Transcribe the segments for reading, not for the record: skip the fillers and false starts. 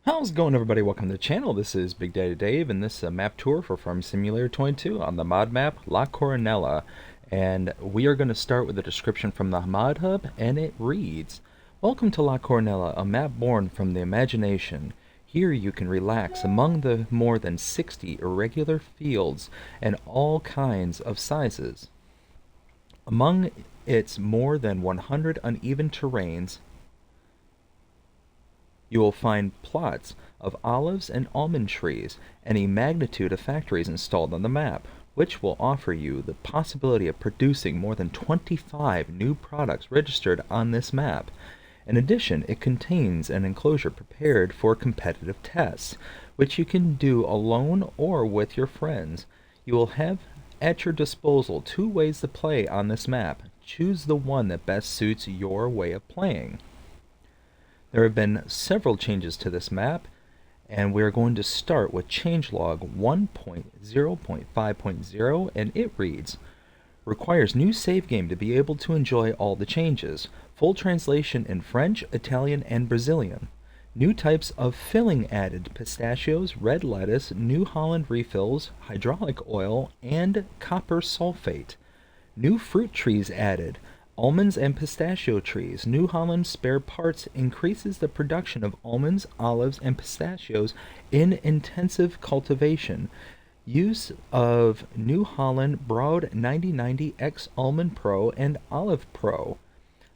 How's it going, everybody? Welcome to the channel. This is Big Daddy Dave, and this is a map tour for Farm Simulator 22 on the mod map La Coronella. And we are going to start with a description from the mod hub, and it reads, "Welcome to La Coronella, a map born from the imagination. Here you can relax among the more than 60 irregular fields and all kinds of sizes. Among its more than 100 uneven terrains, you will find plots of olives and almond trees and a magnitude of factories installed on the map, which will offer you the possibility of producing more than 25 new products registered on this map. In addition, it contains an enclosure prepared for competitive tests, which you can do alone or with your friends. You will have at your disposal 2 ways to play on this map. Choose the one that best suits your way of playing." There have been several changes to this map, and we're going to start with changelog 1.0.5.0, and it reads, "Requires new save game to be able to enjoy all the changes. Full translation in French, Italian, and Brazilian. New types of filling added: pistachios, red lettuce, New Holland refills, hydraulic oil, and copper sulfate. New fruit trees added: almonds and pistachio trees. New Holland spare parts increases the production of almonds, olives, and pistachios in intensive cultivation. Use of New Holland Broad 9090 X Almond Pro and Olive Pro.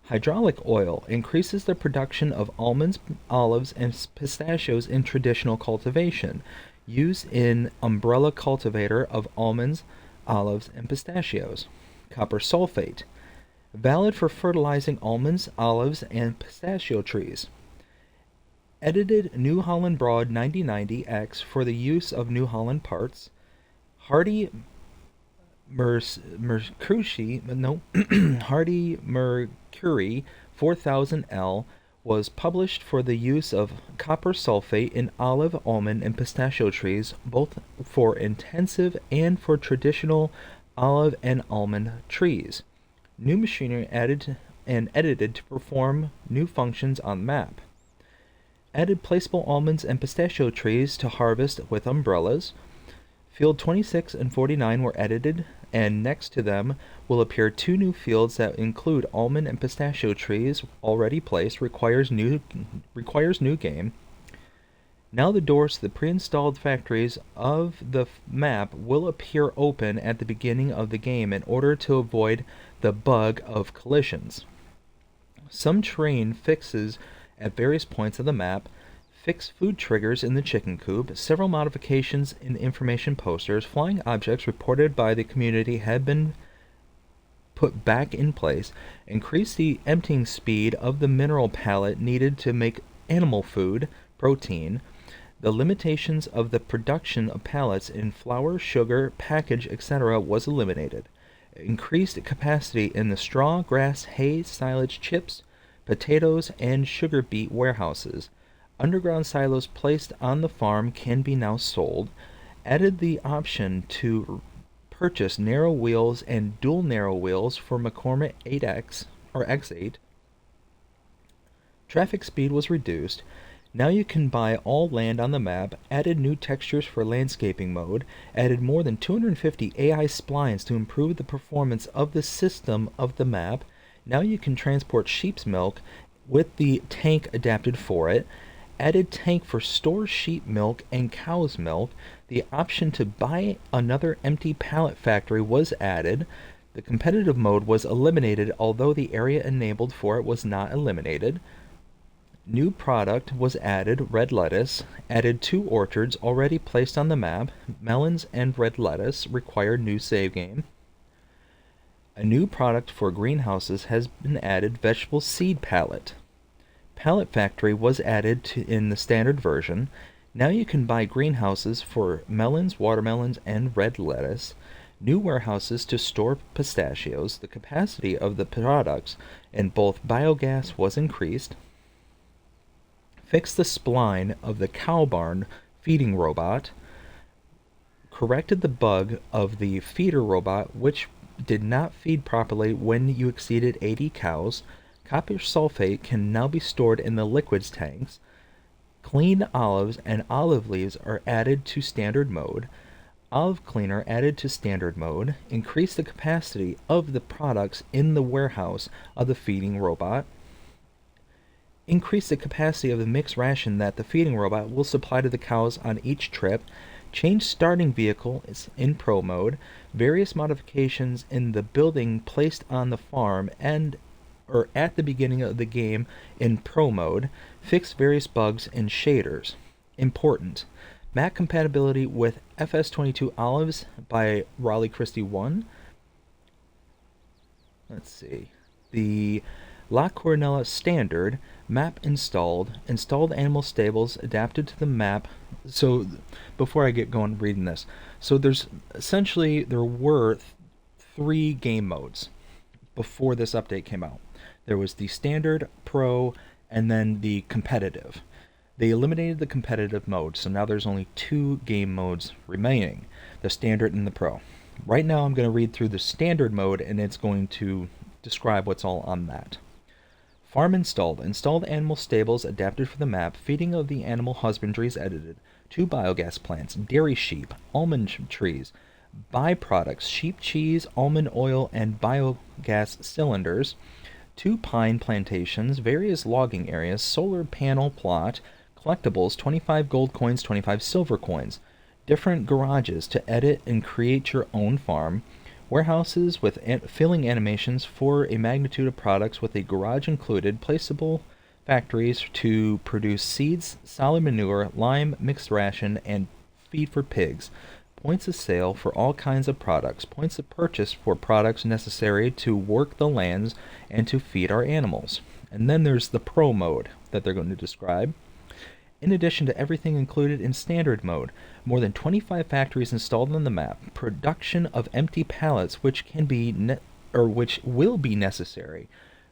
Hydraulic oil increases the production of almonds, olives, and pistachios in traditional cultivation. Use in umbrella cultivator of almonds, olives, and pistachios. Copper sulfate. Valid for fertilizing almonds, olives, and pistachio trees. Edited New Holland Broad 9090 X for the use of New Holland parts. Hardy Hardy Mercury 4000L was published for the use of copper sulfate in olive, almond, and pistachio trees, both for intensive and for traditional olive and almond trees. New machinery added and edited to perform new functions on the map. Added placeable almonds and pistachio trees to harvest with umbrellas. Field 26 and 49 were edited, and next to them will appear 2 new fields that include almond and pistachio trees already placed. Requires new game. Now the doors to the pre-installed factories of the map will appear open at the beginning of the game in order to avoid the bug of collisions. Some terrain fixes at various points of the map. Fixed food triggers in the chicken coop. Several modifications in information posters. Flying objects reported by the community have been put back in place. Increase the emptying speed of the mineral pallet needed to make animal food, protein. The limitations of the production of pallets in flour, sugar, package, etc. was eliminated. Increased capacity in the straw, grass, hay, silage, chips, potatoes, and sugar beet warehouses. Underground silos placed on the farm can be now sold. Added the option to purchase narrow wheels and dual narrow wheels for McCormick 8X or X8. Traffic speed was reduced. Now you can buy all land on the map. Added new textures for landscaping mode. Added more than 250 AI splines to improve the performance of the system of the map. Now you can transport sheep's milk with the tank adapted for it. Added tank for store sheep milk and cow's milk. The option to buy another empty pallet factory was added. The competitive mode was eliminated, although the area enabled for it was not eliminated. New product was added, red lettuce. Added 2 orchards already placed on the map. Melons and red lettuce require new save game. A new product for greenhouses has been added, vegetable seed pallet. Pallet factory was added in the standard version. Now you can buy greenhouses for melons, watermelons, and red lettuce. New warehouses to store pistachios. The capacity of the products in both biogas was increased. Fixed the spline of the cow barn feeding robot. Corrected the bug of the feeder robot, which did not feed properly when you exceeded 80 cows. Copper sulfate can now be stored in the liquids tanks. Clean olives and olive leaves are added to standard mode. Olive cleaner added to standard mode. Increase the capacity of the products in the warehouse of the feeding robot. Increase the capacity of the mixed ration that the feeding robot will supply to the cows on each trip. Change starting vehicle is in pro mode. Various modifications in the building placed on the farm and or at the beginning of the game in pro mode. Fix various bugs and shaders. Important. Map compatibility with FS22 Olives by Raleigh Christie 1. Let's see. The La Coronella Standard map installed. Installed animal stables adapted to the map. So before I get going reading this, so there were three game modes before this update came out. There was the standard, pro, and then the competitive. They eliminated the competitive mode, so now there's only two game modes remaining, the standard and the pro. Right now I'm going to read through the standard mode, and it's going to describe what's all on that. Farm installed. Installed animal stables adapted for the map. Feeding of the animal husbandries edited. 2 biogas plants, dairy sheep, almond trees, byproducts, sheep cheese, almond oil, and biogas cylinders. 2 pine plantations, various logging areas, solar panel plot, collectibles, 25 gold coins, 25 silver coins, different garages to edit and create your own farm, warehouses with filling animations for a magnitude of products with a garage included, placeable factories to produce seeds, solid manure, lime, mixed ration, and feed for pigs. Points of sale for all kinds of products. Points of purchase for products necessary to work the lands and to feed our animals. And then there's the pro mode that they're going to describe. In addition to everything included in standard mode, more than 25 factories installed on the map. Production of empty pallets, which which will be necessary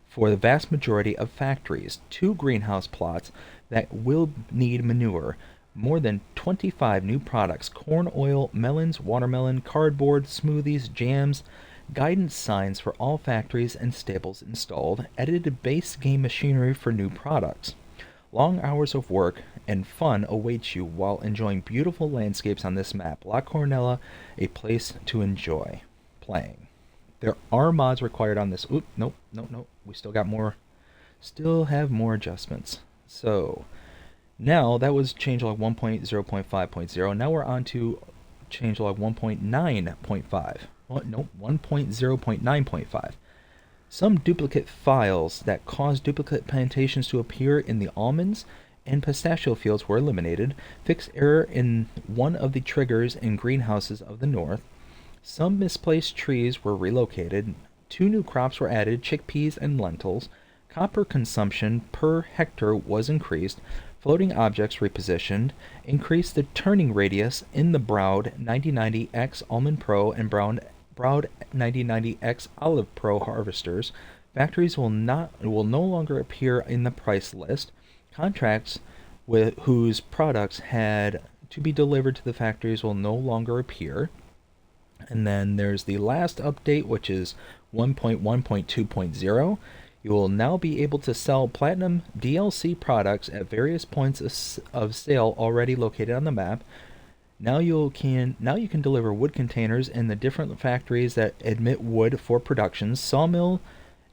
for the vast majority of factories. 2 greenhouse plots that will need manure. More than 25 new products: corn oil, melons, watermelon, cardboard, smoothies, jams, guidance signs for all factories and stables installed, edited base game machinery for new products. Long hours of work and fun awaits you while enjoying beautiful landscapes on this map. La Coronella, a place to enjoy playing. There are mods required on this. Oop, nope. We still got more. Still have more adjustments. So now that was changelog 1.0.5.0. Now we're on to changelog 1.9.5. Oh, nope, 1.0.9.5. Some duplicate files that caused duplicate plantations to appear in the almonds and pistachio fields were eliminated. Fix error in one of the triggers in greenhouses of the north. Some misplaced trees were relocated. 2 new crops were added, chickpeas and lentils. Copper consumption per hectare was increased. Floating objects repositioned. Increased the turning radius in the Browd 9090X Almond Pro and Browd 9090X Olive Pro harvesters. Factories will no longer appear in the price list. Contracts with whose products had to be delivered to the factories will no longer appear. And then there's the last update, which is 1.1.2.0. You will now be able to sell Platinum DLC products at various points of sale already located on the map. Now you can deliver wood containers in the different factories that admit wood for production. Sawmill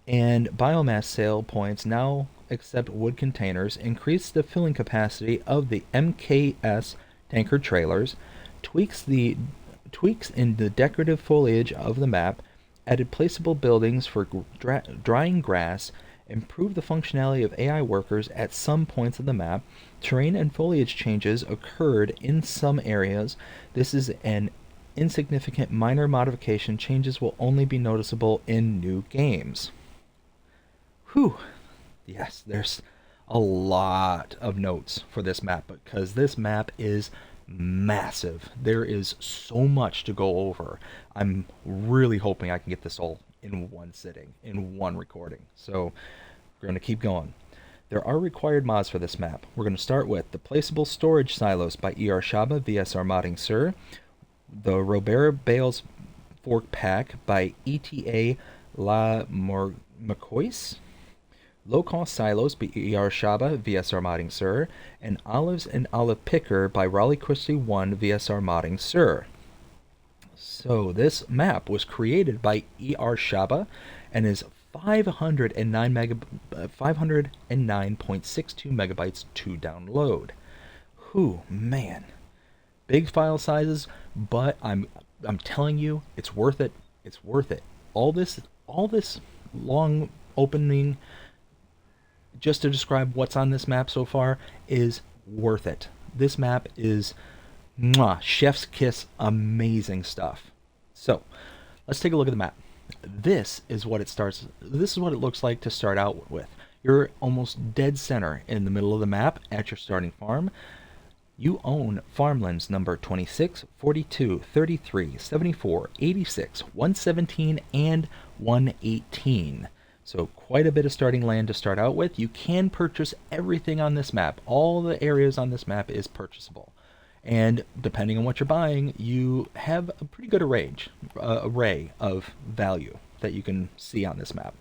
and biomass sale points now accept wood containers. Increase the filling capacity of the MKS tanker trailers. Tweaks in the decorative foliage of the map. Added placeable buildings for drying grass. Improve the functionality of AI workers at some points of the map. Terrain and foliage changes occurred in some areas. This is an insignificant minor modification. Changes will only be noticeable in new games. Whew. Yes, there's a lot of notes for this map because this map is massive. There is so much to go over. I'm really hoping I can get this all in one sitting, in one recording. So we're going to keep going. There are required mods for this map. We're going to start with the Placeable Storage Silos by E.R. Shaba, VSR Modding Sir. The Robert Bales Fork Pack by ETA La McCoyce. Low-Cost Silos by E.R. Shaba, VSR Modding Sir, and Olives and Olive Picker by Raleigh Christie 1, VSR Modding Sir. So this map was created by E.R. Shaba and is 509.62 megabytes to download. Whew, man. Big file sizes, but I'm telling you, it's worth it. It's worth it. All this long opening just to describe what's on this map so far is worth it. This map is mwah, chef's kiss, amazing stuff. So, let's take a look at the map. This is what it looks like to start out with. You're almost dead center in the middle of the map at your starting farm. You own farmlands number 26, 42, 33, 74, 86, 117, and 118. So quite a bit of starting land to start out with. You can purchase everything on this map. All the areas on this map is purchasable. And depending on what you're buying, you have a pretty good array of value that you can see on this map.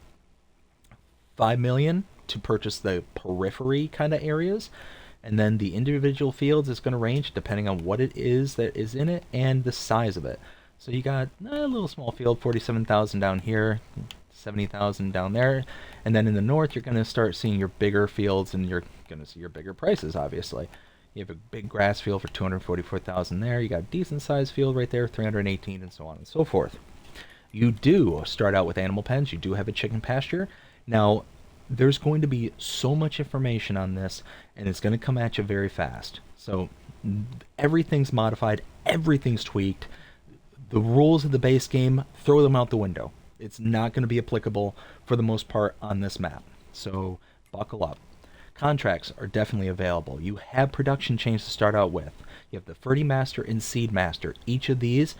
5 million to purchase the periphery kind of areas. And then the individual fields is going to range depending on what it is that is in it and the size of it. So you got a little small field, 47,000 down here, 70,000 down there. And then in the north, you're going to start seeing your bigger fields and you're going to see your bigger prices, obviously. You have a big grass field for 244,000 there. You got a decent sized field right there, 318, and so on and so forth. You do start out with animal pens. You do have a chicken pasture. Now, there's going to be so much information on this, and it's going to come at you very fast. So everything's modified, everything's tweaked. The rules of the base game, throw them out the window. It's not going to be applicable for the most part on this map. So buckle up. Contracts are definitely available. You have production chains to start out with. You have the Ferdy Master and Seed Master. Each of these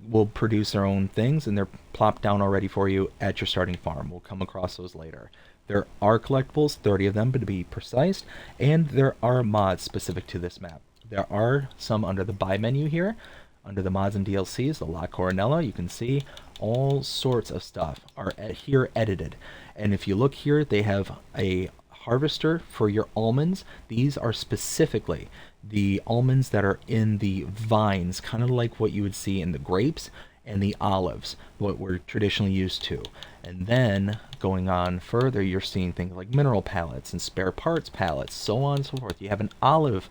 will produce their own things, and they're plopped down already for you at your starting farm. We'll come across those later. There are collectibles, 30 of them to be precise, and there are mods specific to this map. There are some under the buy menu here, under the mods and DLCs, the La Coronella. You can see all sorts of stuff are here edited. And if you look here, they have a harvester for your almonds. These are specifically the almonds that are in the vines, kind of like what you would see in the grapes and the olives, what we're traditionally used to. And then going on further, you're seeing things like mineral pallets and spare parts pallets, so on and so forth. You have an olive,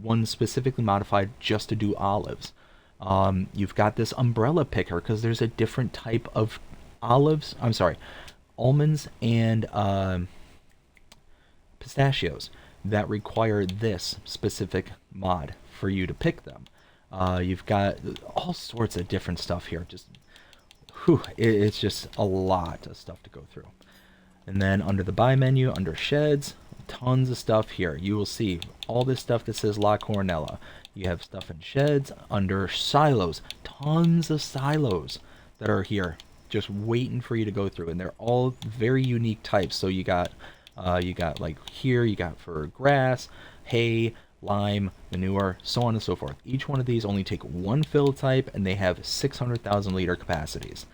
one specifically modified just to do olives. You've got this umbrella picker because there's a different type of almonds and pistachios that require this specific mod for you to pick them. You've got all sorts of different stuff here. It's just a lot of stuff to go through. And then under the buy menu, under sheds, tons of stuff here. You will see all this stuff that says La Coronella. You have stuff in sheds, under silos, tons of silos that are here, just waiting for you to go through. And they're all very unique types. So you got like here, you got for grass, hay, lime, manure, so on and so forth. Each one of these only take one fill type, and they have 600,000 liter capacities.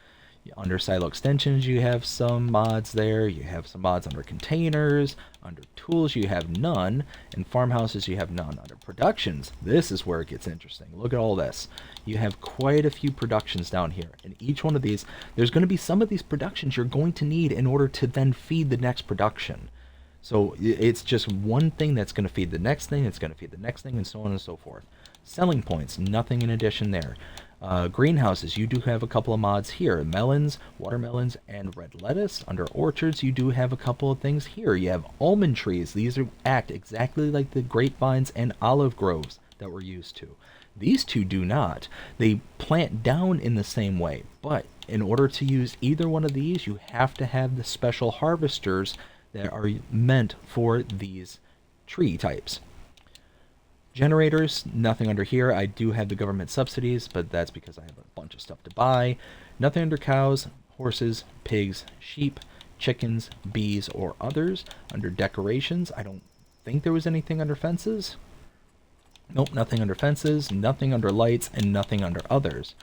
Under silo extensions, you have some mods there. You have some mods under containers. Under tools, you have none. And farmhouses, you have none. Under productions, this is where it gets interesting. Look at all this. You have quite a few productions down here. And each one of these, there's going to be some of these productions you're going to need in order to then feed the next production. So it's just one thing that's going to feed the next thing, it's going to feed the next thing, and so on and so forth. Selling points, nothing in addition there. Greenhouses, you do have a couple of mods here. Melons, watermelons, and red lettuce. Under orchards, you do have a couple of things here. You have almond trees. These act exactly like the grapevines and olive groves that we're used to. These two do not. They plant down in the same way, but in order to use either one of these, you have to have the special harvesters that are meant for these tree types. Generators, nothing under here. I do have the government subsidies, but that's because I have a bunch of stuff to buy. Nothing under cows, horses, pigs, sheep, chickens, bees, or others. Under decorations, I don't think there was anything under fences. Nope, nothing under fences, nothing under lights, and nothing under others.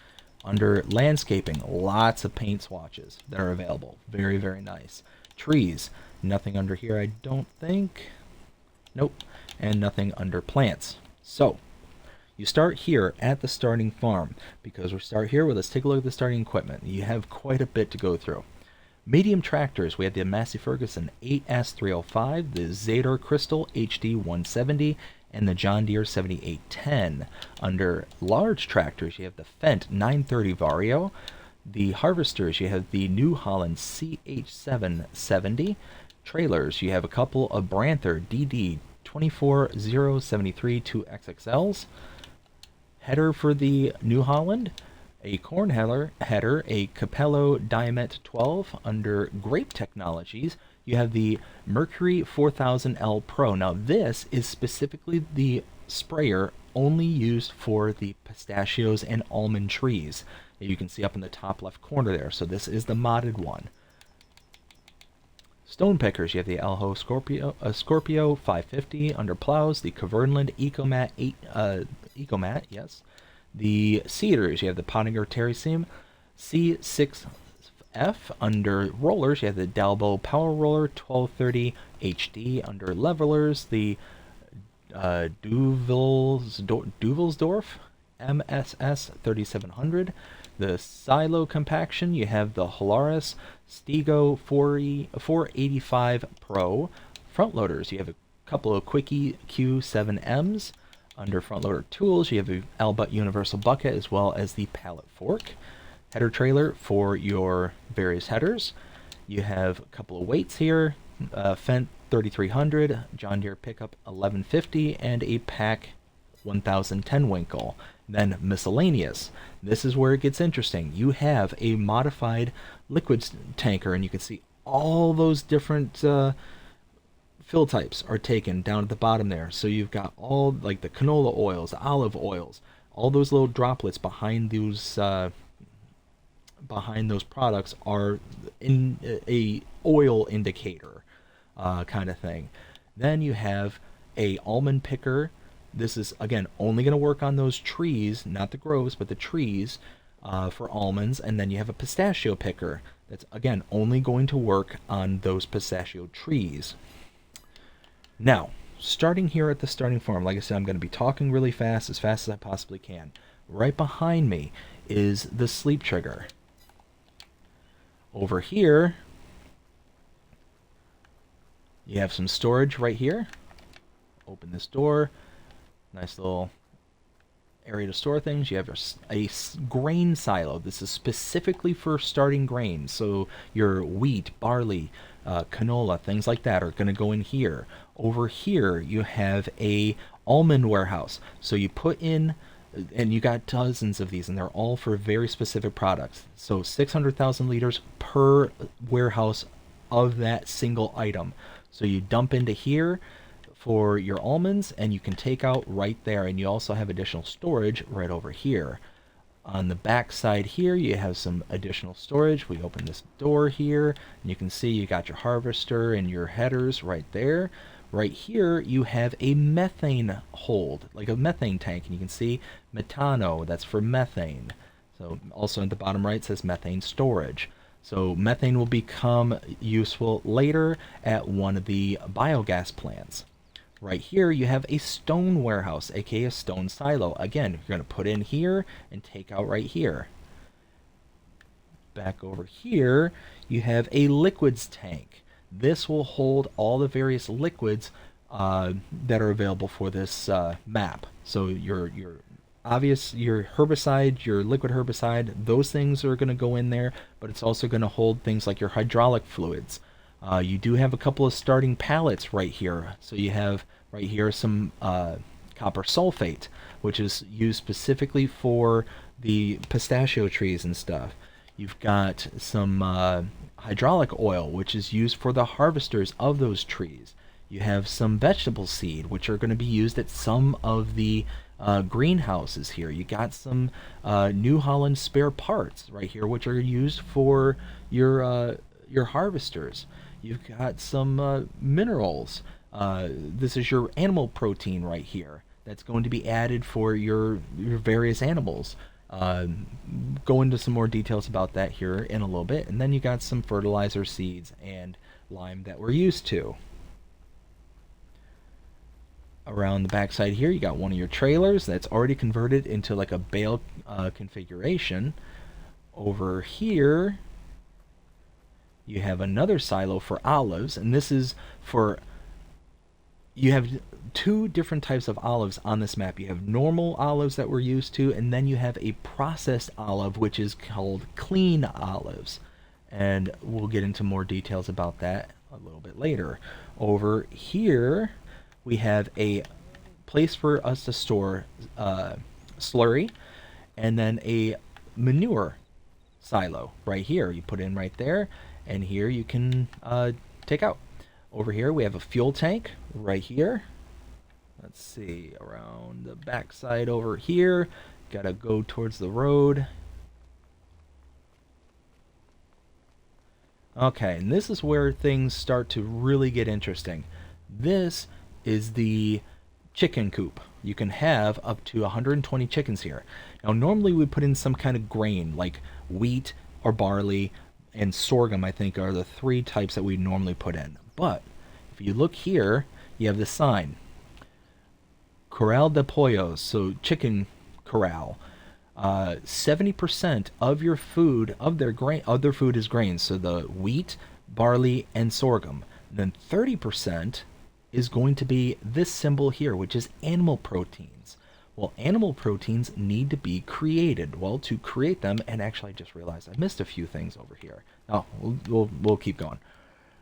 Under landscaping, lots of paint swatches that are available. Very, very nice. Trees, Nothing under here, I don't think. Nope. And nothing under plants. So, you start here at the starting farm. Because we start here, well, let's take a look at the starting equipment. You have quite a bit to go through. Medium tractors, we have the Massey Ferguson 8S305, the Zadar Crystal HD 170, and the John Deere 7810. Under large tractors, you have the Fendt 930 Vario. The harvesters, you have the New Holland CH770. Trailers, you have a couple of Branther DD 24073 2XXLs. Header for the New Holland, a corn header, a Capello Diamet 12. Under Grape Technologies, you have the Mercury 4000L Pro. Now this is specifically the sprayer only used for the pistachios and almond trees that you can see up in the top left corner there. So this is the modded one. Stone pickers, you have the Alho Scorpio 550. Under plows, the Kverneland Ecomat 8 Ecomat, yes. The seeders, you have the Pottinger Terraseam C6F. Under rollers, you have the Dalbo Power Roller 1230 HD. Under levelers, the Duvelsdorf MSS 3700. The silo compaction, you have the Holaris Stego 485 Pro. Front loaders, you have a couple of Quickie Q7Ms. Under front loader tools, you have the Albut Universal Bucket as well as the pallet fork. Header trailer for your various headers. You have a couple of weights here, Fendt 3300, John Deere Pickup 1150, and a Pack 1010 Winkle. Then miscellaneous. This is where it gets interesting. You have a modified liquid tanker, and you can see all those different fill types are taken down at the bottom there. So you've got all like the canola oils, olive oils, all those little droplets behind those products are in a oil indicator kind of thing. Then you have a almond picker. This is again only going to work on those trees, not the groves, but the trees for almonds. And then you have a pistachio picker that's again only going to work on those pistachio trees. Now, starting here at the starting farm, like I said, I'm going to be talking really fast as I possibly can. Right behind me is the sleep trigger. Over here, you have some storage right here. Open this door. Nice little area to store things. You have a grain silo. This is specifically for starting grains. So your wheat, barley, canola, things like that are going to go in here. Over here, you have a almond warehouse. So you put in, and you got dozens of these, and they're all for very specific products. So 600,000 liters per warehouse of that single item. So you dump into here for your almonds, and you can take out right there, and you also have additional storage right over here. On the back side here, you have some additional storage. We open this door here, and you can see you got your harvester and your headers right there. Right here, you have a methane hold, like a methane tank, and you can see metano, that's for methane. So also at the bottom right says methane storage. So methane will become useful later at one of the biogas plants. Right here, you have a stone warehouse, aka a stone silo. Again, you're going to put in here and take out right here. Back over here, you have a liquids tank. This will hold all the various liquids that are available for this map. So your herbicide, your liquid herbicide, those things are going to go in there, but it's also going to hold things like your hydraulic fluids. You do have a couple of starting pallets right here. So you have right here some copper sulfate, which is used specifically for the pistachio trees and stuff. You've got some hydraulic oil, which is used for the harvesters of those trees. You have some vegetable seed, which are going to be used at some of the greenhouses here. You got some New Holland spare parts right here, which are used for your harvesters. You've got some minerals. This is your animal protein right here. That's going to be added for your various animals. Go into some more details about that here in a little bit. And then you got some fertilizer seeds and lime that we're used to. Around the backside here, you got one of your trailers that's already converted into like a bale configuration. Over here, you have another silo for olives, and this is for, you have two different types of olives on this map. You have normal olives that we're used to, and then you have a processed olive, which is called clean olives. And we'll get into more details about that a little bit later. Over here, we have a place for us to store slurry, and then a manure silo right here. You put in right there, and here you can take out. Over here we have a fuel tank right here. Let's see, around the back side over here, gotta go towards the road. Okay, and this is where things start to really get interesting. This is the chicken coop. You can have up to 120 chickens here. Now normally we put in some kind of grain like wheat or barley and sorghum, I think, are the three types that we normally put in. But if you look here, you have the sign Corral de Pollos, so chicken corral. 70% of your food, of their food is grains, so the wheat, barley, and sorghum. Then 30% is going to be this symbol here, which is animal proteins. Well, animal proteins need to be created. Well, to create them, and actually I just realized I missed a few things over here. Oh, we'll keep going.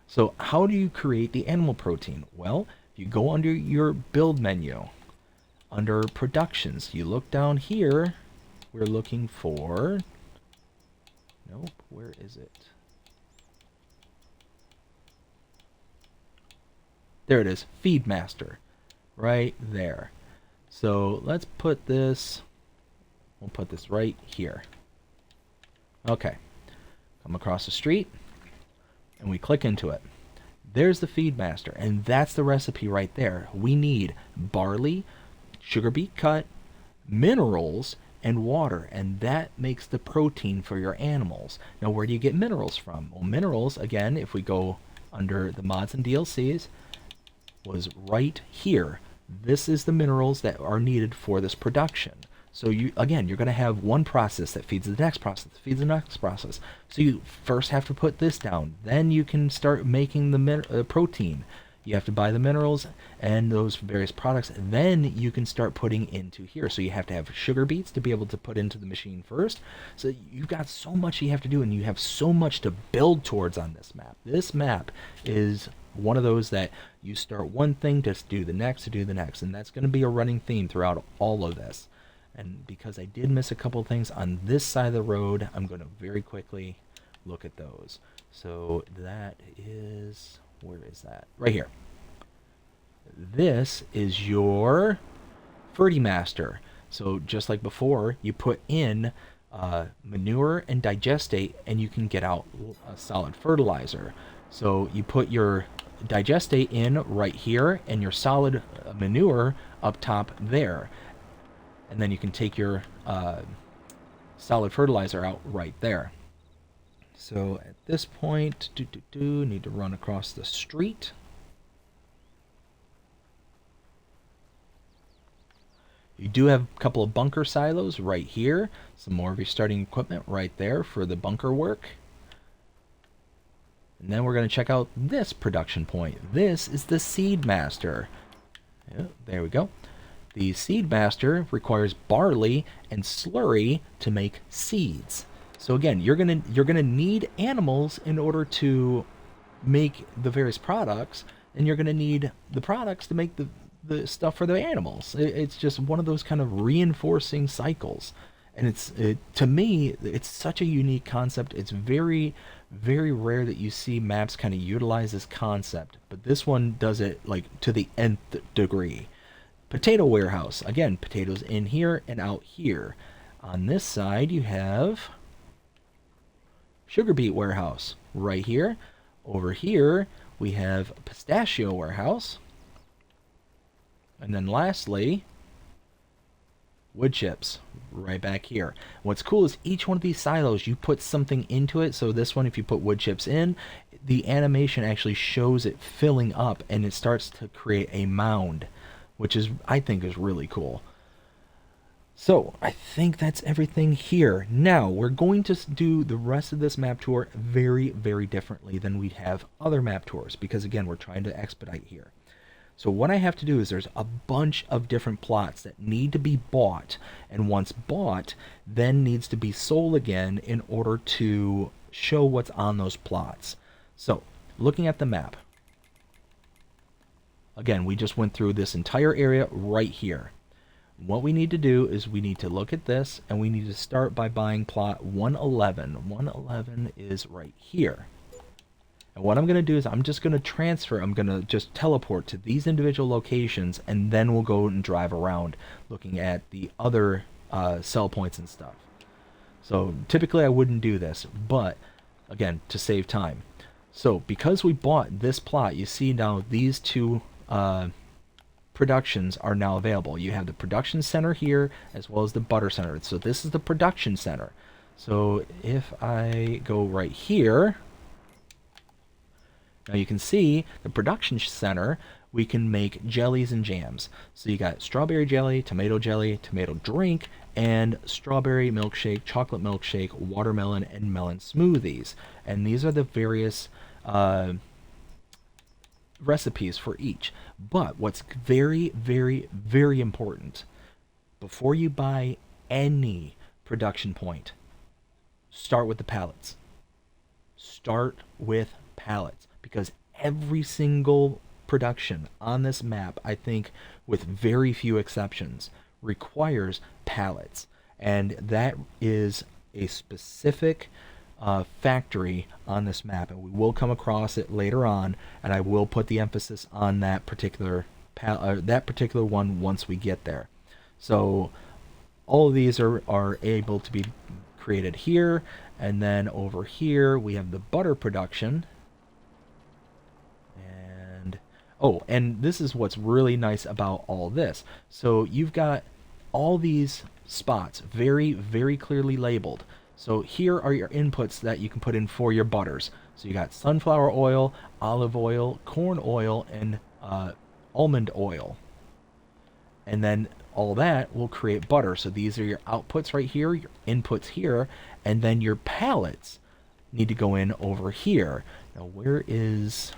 So how do you create the animal protein? Well, if you go under your build menu, under productions, you look down here, we're looking for, nope, where is it? There it is, Feed Master, right there. So let's put this, we'll put this right here. Okay, come across the street, and we click into it. There's the Feed Master, and that's the recipe right there. We need barley, sugar beet cut, minerals, and water, and that makes the protein for your animals. Now, where do you get minerals from? Well, minerals, again, if we go under the mods and DLCs, was right here. This is the minerals that are needed for this production. So you, again, you're going to have one process that feeds the next process, that feeds the next process. So you first have to put this down. Then you can start making the protein. You have to buy the minerals and those various products. Then you can start putting into here. So you have to have sugar beets to be able to put into the machine first. So you've got so much you have to do, and you have so much to build towards on this map. This map is one of those that you start one thing to do the next, to do the next. And that's going to be a running theme throughout all of this. And because I did miss a couple things on this side of the road, I'm going to very quickly look at those. So that is, where is that? Right here. This is your Ferty Master. So just like before, you put in manure and digestate, and you can get out a solid fertilizer. So you put your digestate in right here, and your solid manure up top there. And then you can take your solid fertilizer out right there. So at this point, need to run across the street. You do have a couple of bunker silos right here. Some more of your starting equipment right there for the bunker work. And then we're going to check out this production point. This is the Seed Master. Yeah, there we go. The Seed Master requires barley and slurry to make seeds. So again, you're gonna need animals in order to make the various products, and you're gonna need the products to make the stuff for the animals. It's just one of those kind of reinforcing cycles, and to me, it's such a unique concept. It's very, very rare that you see maps kind of utilize this concept, but this one does it like to the nth degree. Potato warehouse. Again, potatoes in here and out here. On this side, you have sugar beet warehouse right here. Over here, we have pistachio warehouse. And then lastly, wood chips right back here. What's cool is each one of these silos, you put something into it. So this one, if you put wood chips in, the animation actually shows it filling up and it starts to create a mound, which is, I think, is really cool. So I think that's everything here. Now we're going to do the rest of this map tour very, very differently than we have other map tours, because again, we're trying to expedite here. So what I have to do is there's a bunch of different plots that need to be bought, and once bought, then needs to be sold again in order to show what's on those plots. So looking at the map, again, we just went through this entire area right here. What we need to do is we need to look at this, and we need to start by buying plot 111. 111 is right here. And what I'm going to do is I'm just going to transfer, I'm going to just teleport to these individual locations, and then we'll go and drive around looking at the other sell points and stuff. So typically I wouldn't do this, but again, to save time. So because we bought this plot, you see now these two productions are now available. You have the production center here as well as the butter center. So this is the production center. So if I go right here, now you can see the production center, we can make jellies and jams. So you got strawberry jelly, tomato drink, and strawberry milkshake, chocolate milkshake, watermelon, and melon smoothies. And these are the various recipes for each. But what's very, very, very important, before you buy any production point, start with the pallets. Start with pallets, because every single production on this map, I think with very few exceptions, requires pallets. And that is a specific factory on this map, and we will come across it later on, and I will put the emphasis on that particular one once we get there. So all of these are able to be created here, and then over here we have the butter production. And oh, and this is what's really nice about all this. So you've got all these spots very, very clearly labeled. So here are your inputs that you can put in for your butters. So you got sunflower oil, olive oil, corn oil, and almond oil. And then all that will create butter. So these are your outputs right here, your inputs here, and then your pallets need to go in over here. Now where is...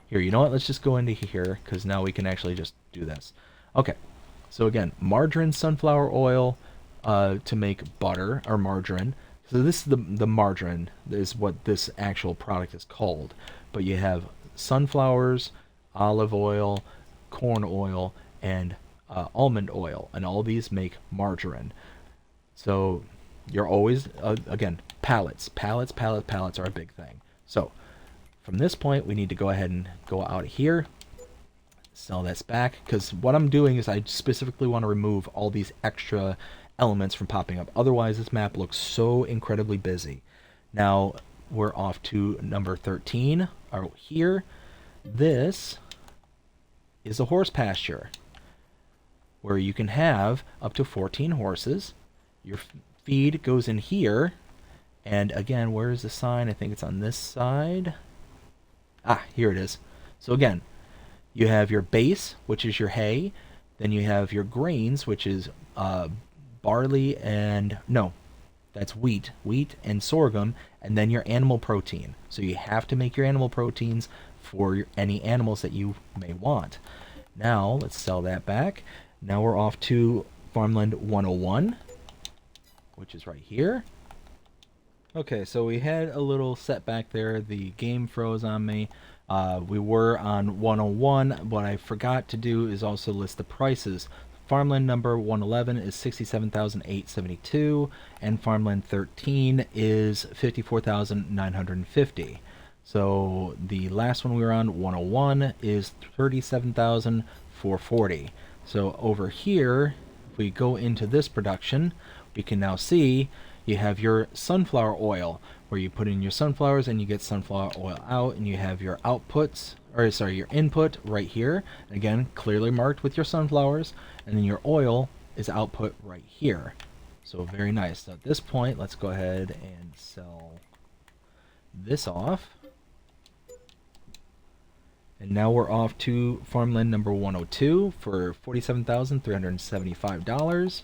Here, you know what? Let's just go into here, because now we can actually just do this. Okay. So again, margarine, sunflower oil to make butter, or margarine. So this is the margarine is what this actual product is called. But you have sunflowers, olive oil, corn oil, and almond oil. And all these make margarine. So you're always, again, pallets. Pallets are a big thing. So from this point, we need to go ahead and go out here. Sell this back, because what I'm doing is I specifically want to remove all these extra elements from popping up. Otherwise, this map looks so incredibly busy. Now we're off to number 13 or here. This is a horse pasture where you can have up to 14 horses. Your feed goes in here, and again, where is the sign? I think it's on this side. Ah, here it is. So again, you have your base, which is your hay. Then you have your grains, which is barley and... no, that's wheat and sorghum. And then your animal protein. So you have to make your animal proteins for any animals that you may want. Now, let's sell that back. Now we're off to Farmland 101, which is right here. Okay, so we had a little setback there. The game froze on me. We were on 101. What I forgot to do is also list the prices. Farmland number 111 is $67,872, and Farmland 13 is $54,950. So the last one we were on, 101, is $37,440. So over here, if we go into this production, we can now see you have your sunflower oil, where you put in your sunflowers and you get sunflower oil out, and you have your outputs, or sorry, your input right here, again clearly marked with your sunflowers, and then your oil is output right here. So very nice. So at this point, let's go ahead and sell this off. And now we're off to farmland number 102 for $47,375.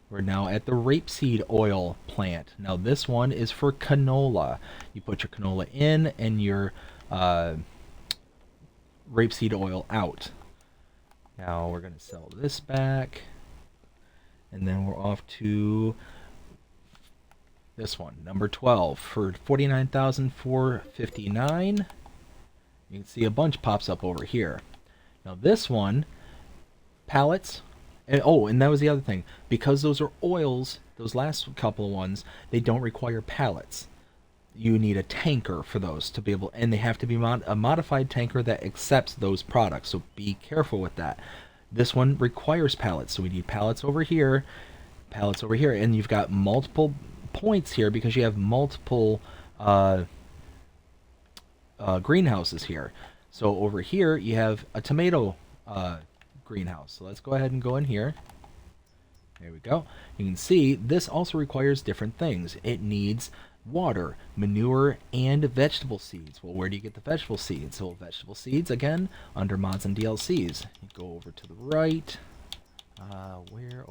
We're now at the rapeseed oil plant. Now this one is for canola. You put your canola in and your rapeseed oil out. Now we're going to sell this back. And then we're off to this one, number 12, for $49,459. You can see a bunch pops up over here. Now this one, pallets, and that was the other thing. Because those are oils, those last couple of ones, they don't require pallets. You need a tanker for those to be able, and they have to be a modified tanker that accepts those products. So be careful with that. This one requires pallets, so we need pallets over here, and you've got multiple points here because you have multiple greenhouses here. So over here you have a tomato greenhouse. So let's go ahead and go in here. There we go. You can see this also requires different things. It needs water, manure, and vegetable seeds. Well, where do you get the vegetable seeds? So vegetable seeds, again, under mods and DLCs. You go over to the right. Where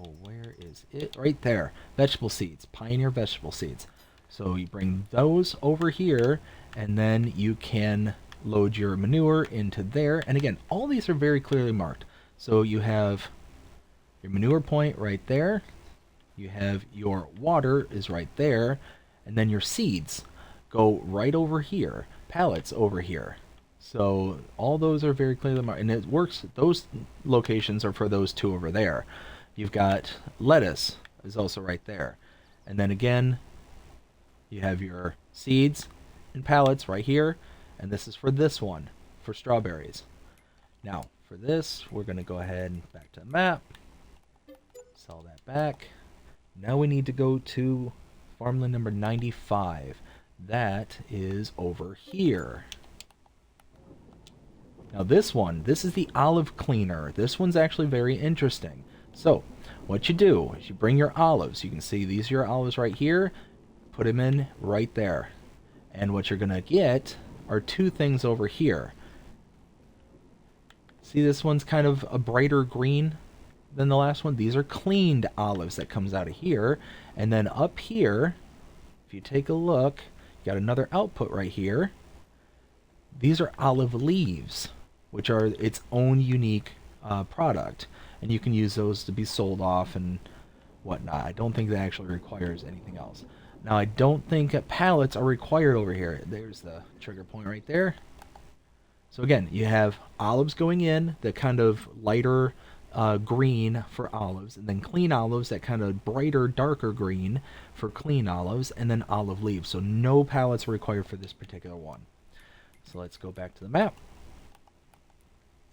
is it? Right there. Vegetable seeds. Pioneer vegetable seeds. So you bring those over here, and then you can load your manure into there. And again, all these are very clearly marked. So you have your manure point right there. You have your water is right there. And then your seeds go right over here. Pallets over here. So all those are very clearly marked. And it works. Those locations are for those two over there. You've got lettuce is also right there. And then again, you have your seeds and pallets right here. And this is for this one, for strawberries. Now, for this, we're going to go ahead and back to the map. Sell that back. Now we need to go to farmland number 95. That is over here. Now this is the olive cleaner. This one's actually very interesting. So, what you do is you bring your olives. You can see these are your olives right here. Put them in right there. And what you're going to get are two things over here. See, this one's kind of a brighter green than the last one. These are cleaned olives that comes out of here. And then up here, if you take a look, you got another output right here. These are olive leaves, which are its own unique product. And you can use those to be sold off and whatnot. I don't think that actually requires anything else. Now, I don't think pallets are required over here. There's the trigger point right there. So again, you have olives going in, the kind of lighter green for olives, and then clean olives, that kind of brighter, darker green for clean olives, and then olive leaves. So no pallets are required for this particular one. So let's go back to the map.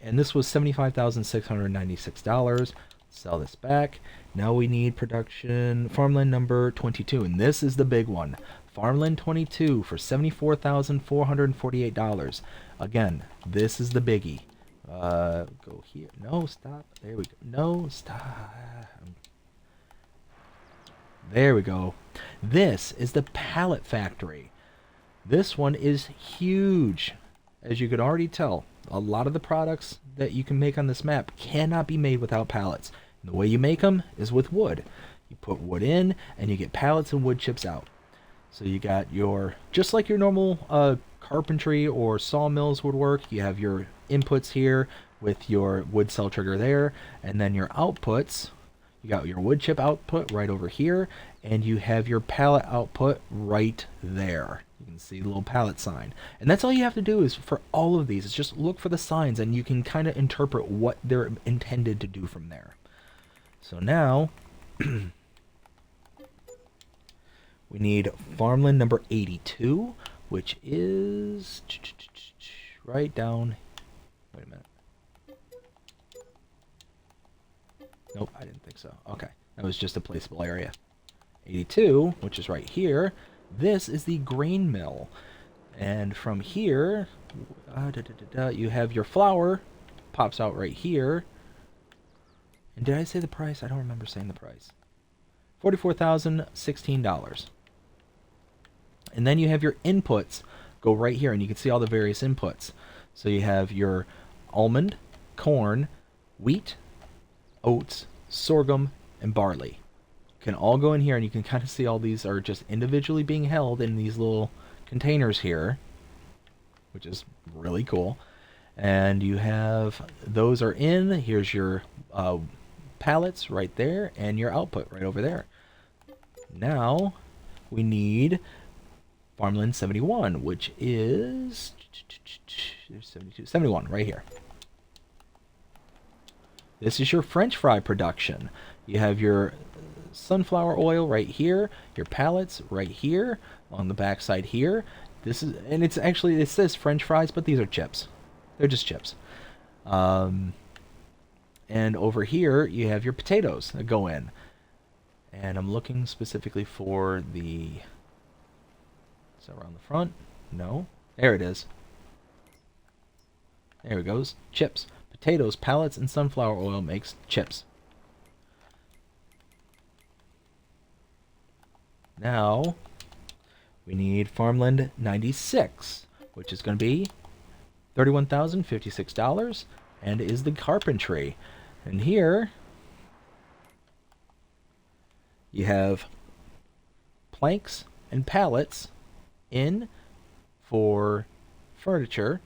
And this was $75,696. Sell this back. Now we need production farmland number 22, and this is the big one. Farmland 22 for $74,448. Again, this is the biggie. Go here. No, stop. There we go. No, stop. There we go. This is the pallet factory. This one is huge. As you could already tell, a lot of the products that you can make on this map cannot be made without pallets. And the way you make them is with wood. You put wood in, and you get pallets and wood chips out. So you got your, just like your normal carpentry or sawmills would work, you have your inputs here with your wood cell trigger there, and then your outputs, you got your wood chip output right over here, and you have your pallet output right there. You can see the little pallet sign. And that's all you have to do is for all of these, is just look for the signs, and you can kind of interpret what they're intended to do from there. So now we need farmland number 82, which is right down. Wait a minute. Nope, I didn't think so. Okay, that was just a placeable area. 82, which is right here. This is the grain mill. And from here, you have your flour, pops out right here. And did I say the price? I don't remember saying the price. $44,016. And then you have your inputs go right here, and you can see all the various inputs. So you have your almond, corn, wheat, oats, sorghum, and barley. Can all go in here, and you can kind of see all these are just individually being held in these little containers here, which is really cool. And you have those are in. Here's your pallets right there, and your output right over there. Now we need Farmland 71, which is 71 right here. This is your French fry production. You have your sunflower oil right here, your pallets right here on the back side here. This is, and it's actually, it says French fries, but these are chips. They're just chips. And over here you have your potatoes that go in. And I'm looking specifically for the, is that around the front? No. There it is. There it goes. Chips. Potatoes, pallets, and sunflower oil makes chips. Now, we need Farmland 96, which is going to be $31,056, and is the carpentry. And here, you have planks and pallets in for furniture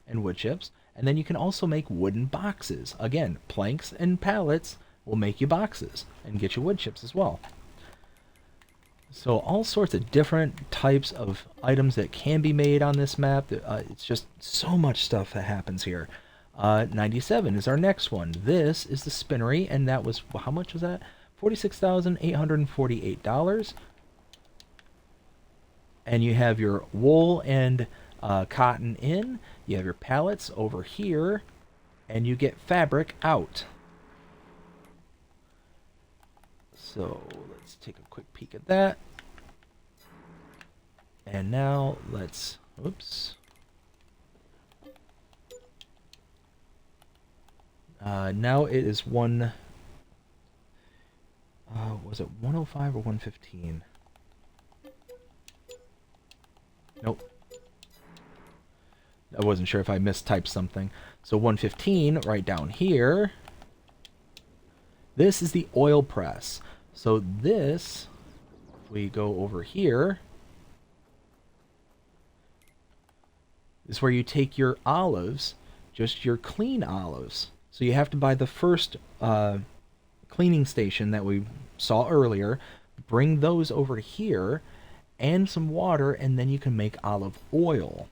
and wood chips. And then you can also make wooden boxes. Again, planks and pallets will make you boxes and get you wood chips as well. So all sorts of different types of items that can be made on this map. It's just so much stuff that happens here. 97 is our next one. This is the spinnery, and that was, how much was that? $46,848. And you have your wool and cotton in. You have your pallets over here, and you get fabric out. So let's take a quick peek at that. And now let's, oops. Now it is one, was it 105 or 115? Nope. I wasn't sure if I mistyped something. So 115 right down here. This is the oil press. So this, if we go over here, is where you take your olives, just your clean olives. So you have to buy the first cleaning station that we saw earlier, bring those over here, and some water, and then you can make olive oil.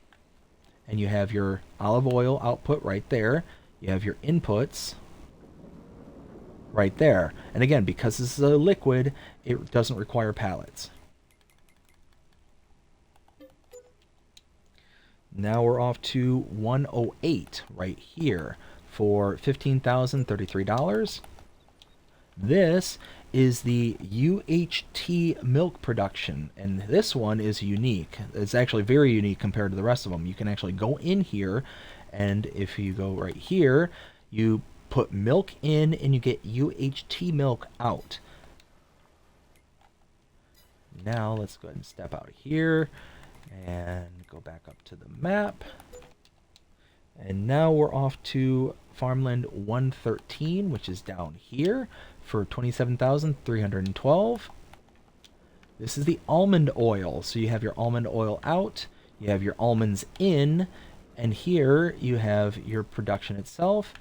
And you have your olive oil output right there. You have your inputs right there. And again, because this is a liquid, it doesn't require pallets. Now we're off to 108 right here for $15,033. This is the UHT milk production, and this one is unique. It's actually very unique compared to the rest of them. You can actually go in here, and if you go right here, you put milk in and you get UHT milk out. Now let's go ahead and step out of here and go back up to the map. And now we're off to Farmland 113, which is down here for $27,312. This is the almond oil. So you have your almond oil out, you have your almonds in, and here you have your production itself.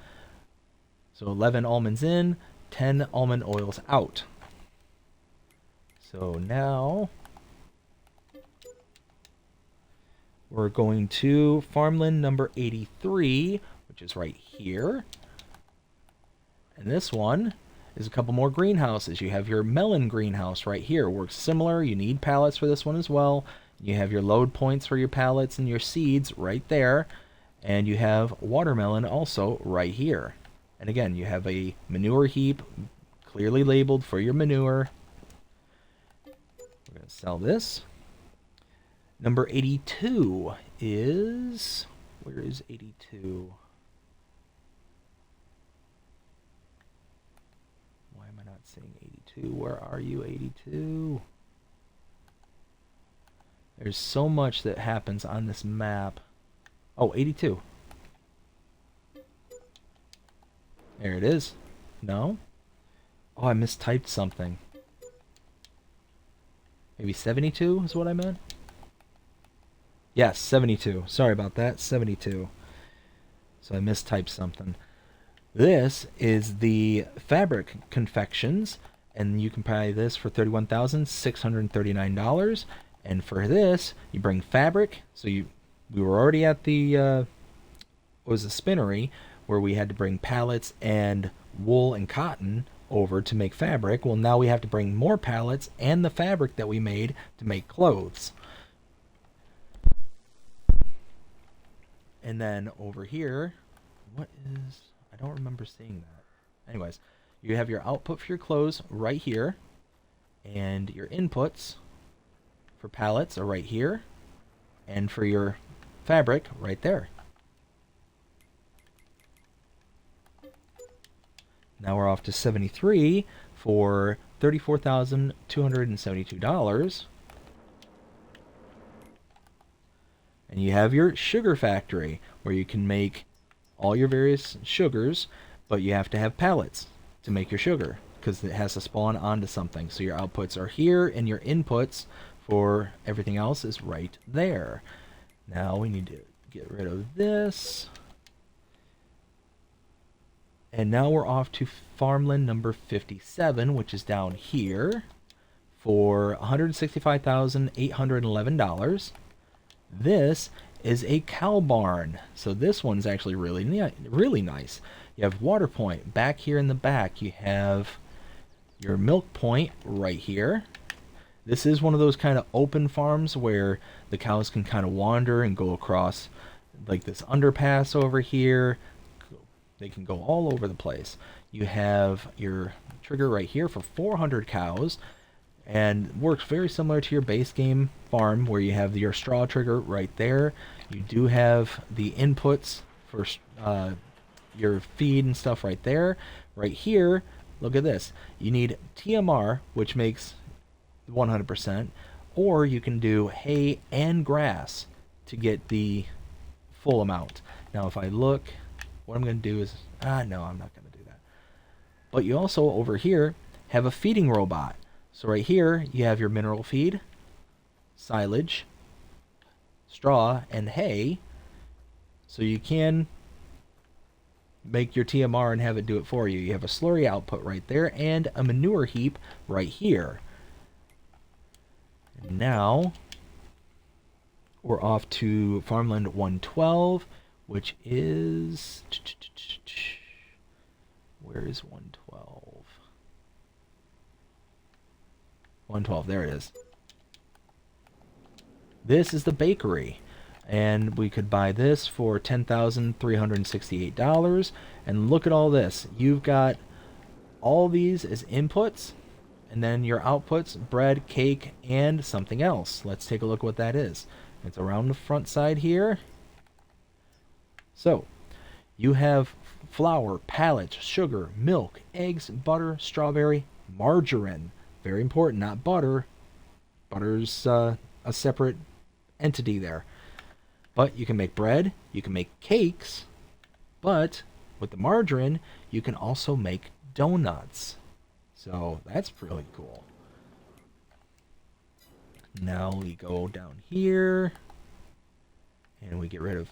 So 11 almonds in, 10 almond oils out. So now we're going to Farmland number 83, which is right here. And this one is a couple more greenhouses. You have your melon greenhouse right here. Works similar. You need pallets for this one as well. You have your load points for your pallets and your seeds right there. And you have watermelon also right here. And again, you have a manure heap clearly labeled for your manure. We're going to sell this. Number 82 is, where is 82? Why am I not seeing 82. Where are you, 82? There's so much that happens on this map. Oh, 82. There it is. No? Oh, I mistyped something. Maybe 72 is what I meant? Yes, 72. Sorry about that. 72. So I mistyped something. This is the fabric confections, and you can buy this for $31,639. And for this, you bring fabric. So we were already at the what was the spinnery where we had to bring pallets and wool and cotton over to make fabric. Well, now we have to bring more pallets and the fabric that we made to make clothes. And then over here, what is... I don't remember seeing that. Anyways, you have your output for your clothes right here, and your inputs for pallets are right here, and for your fabric right there. Now we're off to 73 for $34,272. And you have your sugar factory where you can make all your various sugars, but you have to have pallets to make your sugar because it has to spawn onto something. So your outputs are here and your inputs for everything else is right there. Now we need to get rid of this. And now we're off to farmland number 57, which is down here for $165,811. This is a cow barn. So this one's actually really nice. You have water point back here in the back. You have your milk point right here. This is one of those kind of open farms where the cows can kind of wander and go across like this underpass over here. They can go all over the place. You have your trigger right here for 400 cows, and works very similar to your base game farm where you have your straw trigger right there. You do have the inputs for your feed and stuff right there. Right here, look at this. You need TMR, which makes 100%, or you can do hay and grass to get the full amount. Now if I look, what I'm going to do is, no, I'm not going to do that. But you also, over here, have a feeding robot. So right here, you have your mineral feed, silage, straw, and hay. So you can make your TMR and have it do it for you. You have a slurry output right there and a manure heap right here. And now, we're off to farmland 112. Which is... Where is 112? 112, there it is. This is the bakery. And we could buy this for $10,368. And look at all this. You've got all these as inputs. And then your outputs, bread, cake, and something else. Let's take a look at what that is. It's around the front side here. So, you have flour, pallets, sugar, milk, eggs, butter, strawberry, margarine. Very important, not butter. Butter's a separate entity there. But you can make bread, you can make cakes, but with the margarine, you can also make donuts. So, that's really cool. Now we go down here, and we get rid of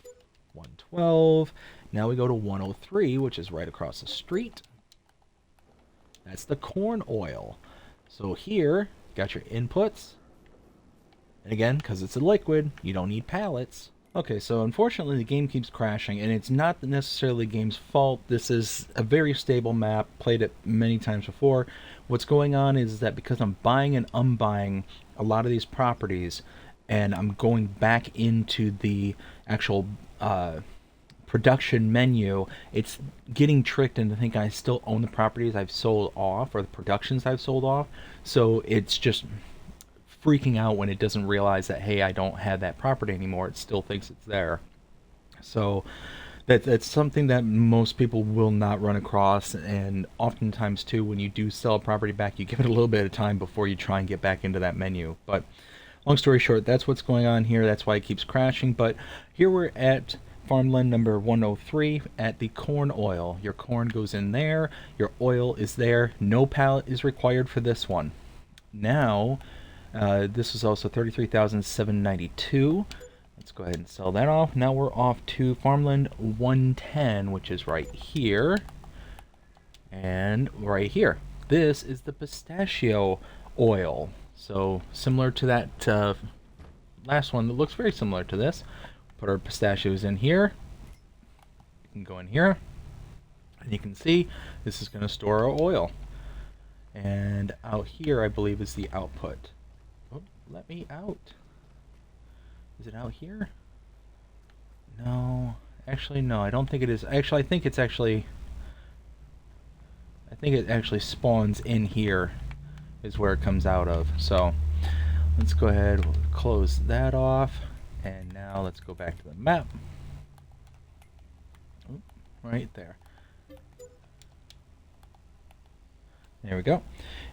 112. Now we go to 103, which is right across the street. That's the corn oil. So here, you got your inputs. And again, because it's a liquid, you don't need pallets. Okay, so unfortunately the game keeps crashing, and it's not necessarily the game's fault. This is a very stable map, played it many times before. What's going on is that because I'm buying and unbuying a lot of these properties, and I'm going back into the actual production menu, it's getting tricked into thinking I still own the properties I've sold off, or the productions I've sold off. So it's just freaking out when it doesn't realize that, hey, I don't have that property anymore. It still thinks it's there. So That's something that most people will not run across, and oftentimes too, when you do sell a property back, you give it a little bit of time before you try and get back into that menu. But long story short, that's what's going on here. That's why it keeps crashing. But here we're at farmland number 103 at the corn oil. Your corn goes in there. Your oil is there. No pallet is required for this one. Now, this is also 33,792. Let's go ahead and sell that off. Now we're off to farmland 110, which is right here. And right here. This is the pistachio oil. So similar to that last one, that looks very similar to this. Put our pistachios in here. You can go in here. And you can see this is going to store our oil. And out here, I believe, is the output. Oh, let me out. Is it out here? No. Actually, no, I don't think it is. Actually, I think it actually spawns in here is where it comes out of. So let's go ahead, we'll close that off. And now let's go back to the map. Oop, right there. There we go.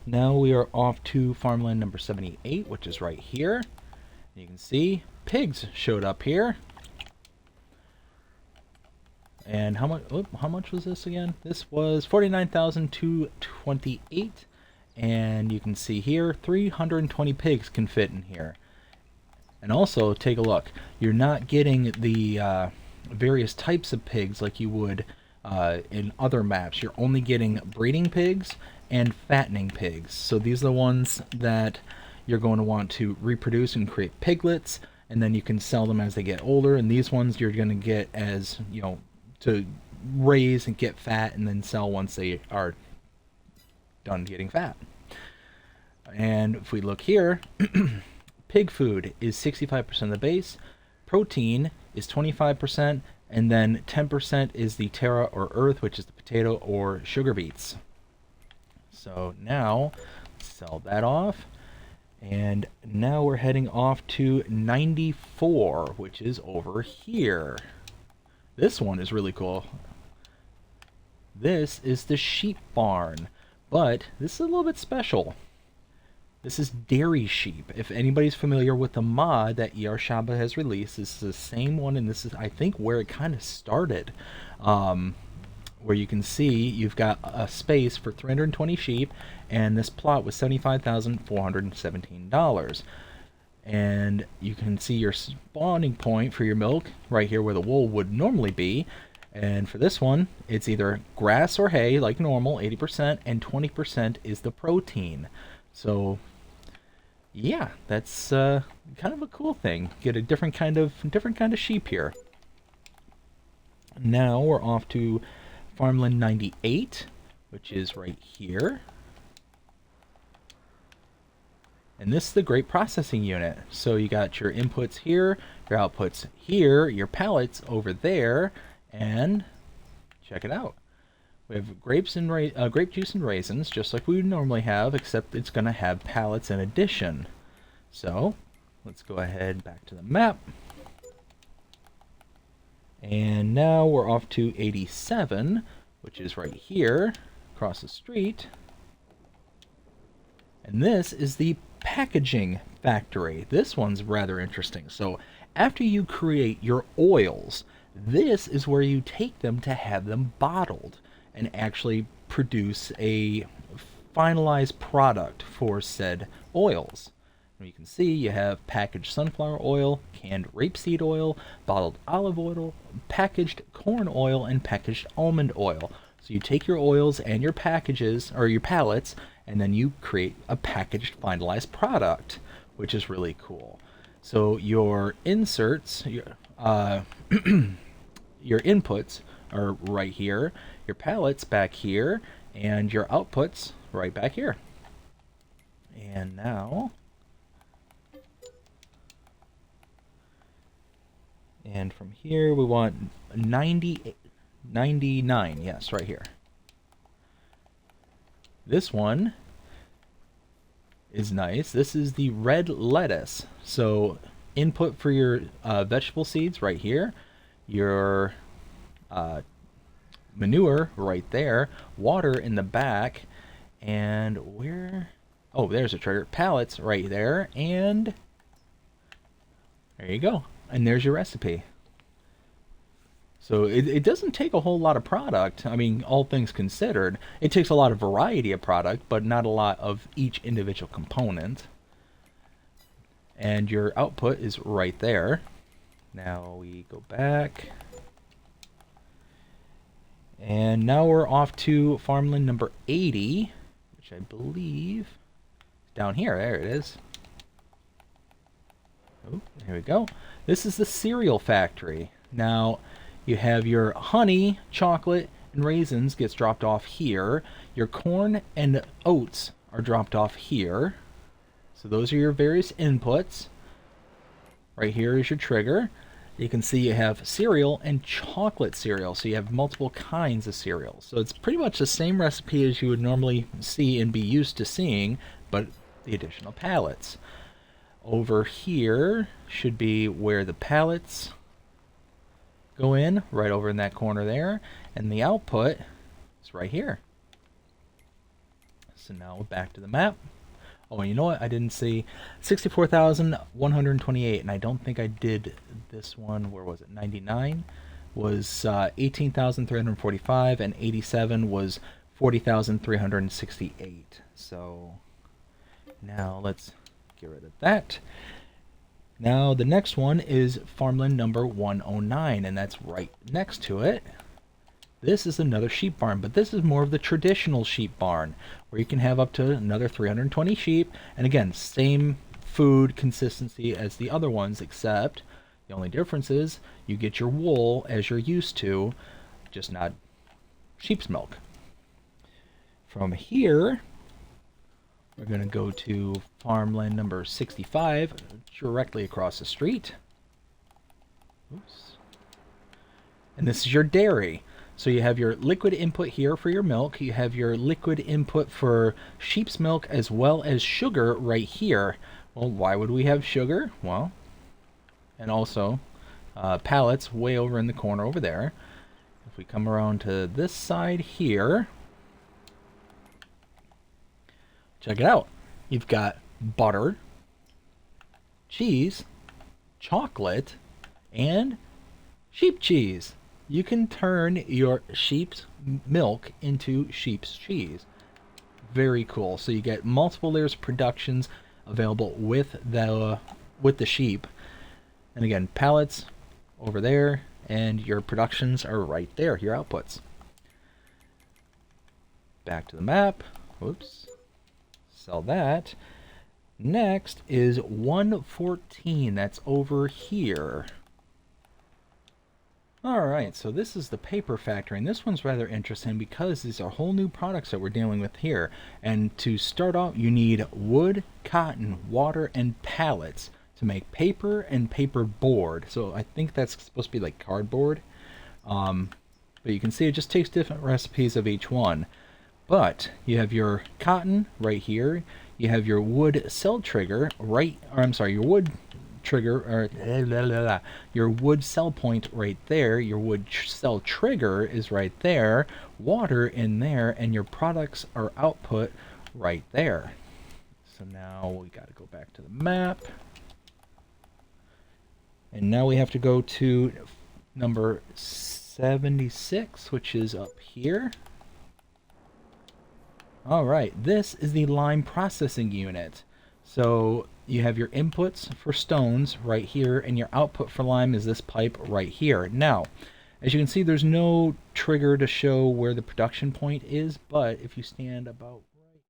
Now we are off to farmland number 78, which is right here. You can see pigs showed up here. And how much was this again? This was 49,228, and you can see here 320 pigs can fit in here. And also take a look. You're not getting the various types of pigs like you would in other maps. You're only getting breeding pigs and fattening pigs. So these are the ones that you're going to want to reproduce and create piglets, and then you can sell them as they get older. And these ones you're going to get as, you know, to raise and get fat and then sell once they are done getting fat. And if we look here, pig food is 65% of the base, protein is 25%, and then 10% is the terra or earth, which is the potato or sugar beets. So now, sell that off. And now we're heading off to 94, which is over here. This one is really cool. This is the sheep barn, but this is a little bit special. This is dairy sheep. If anybody's familiar with the mod that ER Shaba has released, this is the same one, and this is, I think, where it kind of started. Where you can see you've got a space for 320 sheep, and this plot was $75,417. And you can see your spawning point for your milk right here where the wool would normally be. And for this one, it's either grass or hay like normal, 80%, and 20% is the protein. So yeah, that's kind of a cool thing. Get a different kind of sheep here. Now we're off to farmland 98, which is right here. And this is the great processing unit. So you got your inputs here, your outputs here, your pallets over there, and check it out. We have grapes and grape juice and raisins, just like we would normally have, except it's going to have pallets in addition. So let's go ahead back to the map. And now we're off to 87, which is right here, across the street. And this is the packaging factory. This one's rather interesting. So after you create your oils, this is where you take them to have them bottled and actually produce a finalized product for said oils. And you can see you have packaged sunflower oil, canned rapeseed oil, bottled olive oil, packaged corn oil, and packaged almond oil. So you take your oils and your packages, or your pallets, and then you create a packaged finalized product, which is really cool. So your inserts, your inputs are right here, your pallets back here, and your outputs right back here. And now, and from here we want 99, yes, right here. This one is nice. This is the red lettuce. So input for your vegetable seeds right here, your manure right there, water in the back, and where? Oh, there's a trigger. Pallets right there, and there you go. And there's your recipe. So it doesn't take a whole lot of product. I mean, all things considered, it takes a lot of variety of product, but not a lot of each individual component. And your output is right there. Now we go back. And now we're off to farmland number 80, which I believe is down here. There it is. Oh, there we go. This is the cereal factory. Now, you have your honey, chocolate, and raisins gets dropped off here. Your corn and oats are dropped off here. So those are your various inputs. Right here is your trigger. You can see you have cereal and chocolate cereal. So you have multiple kinds of cereal. So it's pretty much the same recipe as you would normally see and be used to seeing, but the additional pallets. Over here should be where the pallets go in, right over in that corner there, and the output is right here. So now back to the map. Oh, and you know what? I didn't see 64,128, and I don't think I did this one. Where was it? 99 was 18,345, and 87 was 40,368. So now let's get rid of that. Now the next one is farmland number 109, and that's right next to it. This is another sheep barn, but this is more of the traditional sheep barn, where you can have up to another 320 sheep, and again, same food consistency as the other ones, except the only difference is you get your wool as you're used to, just not sheep's milk. From here, we're going to go to farmland number 65, directly across the street. Oops. And this is your dairy. So you have your liquid input here for your milk. You have your liquid input for sheep's milk as well as sugar right here. Well, why would we have sugar? Well, and also pallets way over in the corner over there. If we come around to this side here, check it out. You've got butter, cheese, chocolate, and sheep cheese. You can turn your sheep's milk into sheep's cheese. Very cool. So you get multiple layers of productions available with the sheep. And again, pallets over there, and your productions are right there, your outputs. Back to the map. Whoops. Sell that. Next is 114. That's over here. Alright, so this is the paper factory, and this one's rather interesting because these are whole new products that we're dealing with here. And to start off, you need wood, cotton, water, and pallets to make paper and paper board. So I think that's supposed to be like cardboard. But you can see it just takes different recipes of each one. But you have your cotton right here. You have your wood cell trigger your wood trigger, or your wood cell point right there. Your wood cell trigger is right there. Water in there, and your products are output right there. So now we got to go back to the map. And now we have to go to number 76, which is up here. Alright, this is the lime processing unit. So you have your inputs for stones right here, and your output for lime is this pipe right here. Now, as you can see, there's no trigger to show where the production point is, but if you stand about